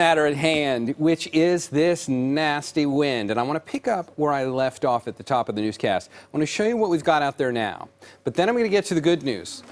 Matter at hand, which is this nasty wind. And I want to pick up where I left off at the top of the newscast. I want to show you what we've got out there now. But then I'm going to get to the good news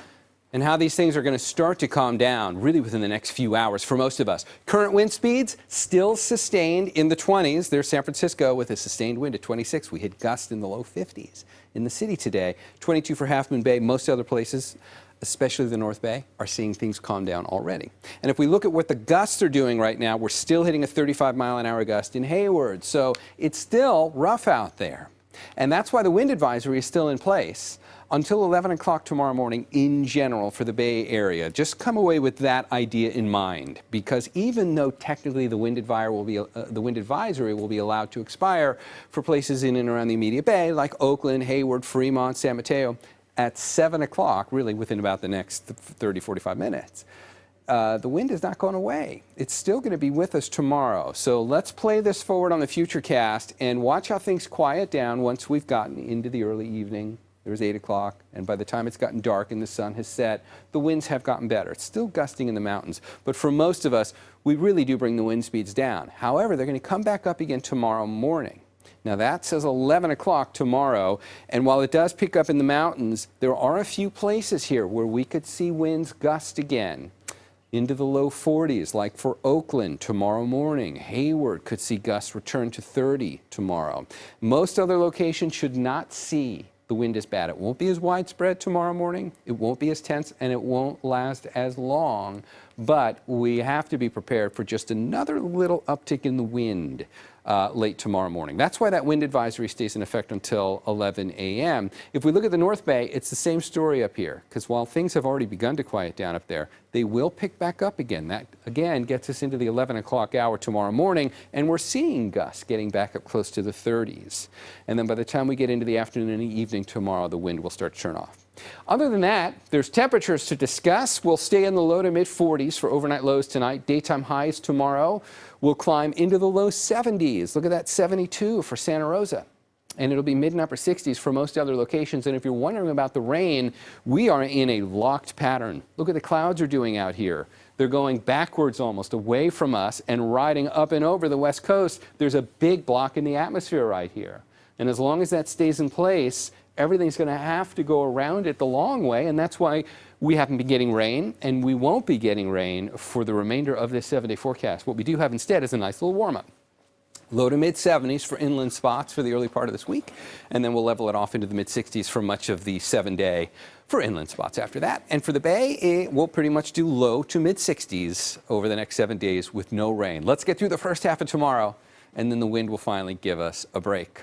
and how these things are going to start to calm down really within the next few hours for most of us. Current wind speeds still sustained in the 20s. There's San Francisco with a sustained wind at 26. We hit gusts in the low 50s in the city today. 22 for Half Moon Bay. Most other places, especially the North Bay, are seeing things calm down already. And if we look at what the gusts are doing right now, we're still hitting a 35-mile-an-hour gust in Hayward. So it's still rough out there. And that's why the wind advisory is still in place until 11 o'clock tomorrow morning in general for the Bay Area. Just come away with that idea in mind, because even though technically the wind advisory will be allowed to expire for places in and around the immediate Bay, like Oakland, Hayward, Fremont, San Mateo, at 7 o'clock, really within about the next 30, 45 minutes, the wind is not going away. It's still going to be with us tomorrow. So let's play this forward on the FUTURECAST and watch how things quiet down once we've gotten into the early evening. There's 8 o'clock, and by the time it's gotten dark and the sun has set, the winds have gotten better. It's still gusting in the mountains, but for most of us, we really do bring the wind speeds down. However, they're going to come back up again tomorrow morning. Now that says 11 o'clock tomorrow, and while it does pick up in the mountains, there are a few places here where we could see winds gust again into the low 40s, like for Oakland tomorrow morning. Hayward could see gusts return to 30 tomorrow. Most other locations should not see the wind as bad. It won't be as widespread tomorrow morning, it won't be as tense, and it won't last as long, but we have to be prepared for just another little uptick in the wind late tomorrow morning. That's why that wind advisory stays in effect until 11 a.m. If we look at the North Bay, it's the same story up here, because while things have already begun to quiet down up there, they will pick back up again. That, again, gets us into the 11 o'clock hour tomorrow morning, and we're seeing gusts getting back up close to the 30s. And then by the time we get into the afternoon and evening tomorrow, the wind will start to turn off. Other than that, there's temperatures to discuss. We'll stay in the low to mid 40s for overnight lows tonight. Daytime highs tomorrow will climb into the low 70s. Look at that, 72 for Santa Rosa. And it'll be mid and upper 60s for most other locations. And if you're wondering about the rain, we are in a locked pattern. Look what the clouds are doing out here. They're going backwards almost, away from us and riding up and over the west coast. There's a big block in the atmosphere right here. And as long as that stays in place, everything's going to have to go around it the long way, and that's why we haven't been getting rain, and we won't be getting rain for the remainder of this 7-day forecast. What we do have instead is a nice little warm-up. Low to mid 70s for inland spots for the early part of this week, and then we'll level it off into the mid 60s for much of the 7-day for inland spots after that. And for the Bay, we'll pretty much do low to mid 60s over the next 7 days with no rain. Let's get through the first half of tomorrow, and then the wind will finally give us a break.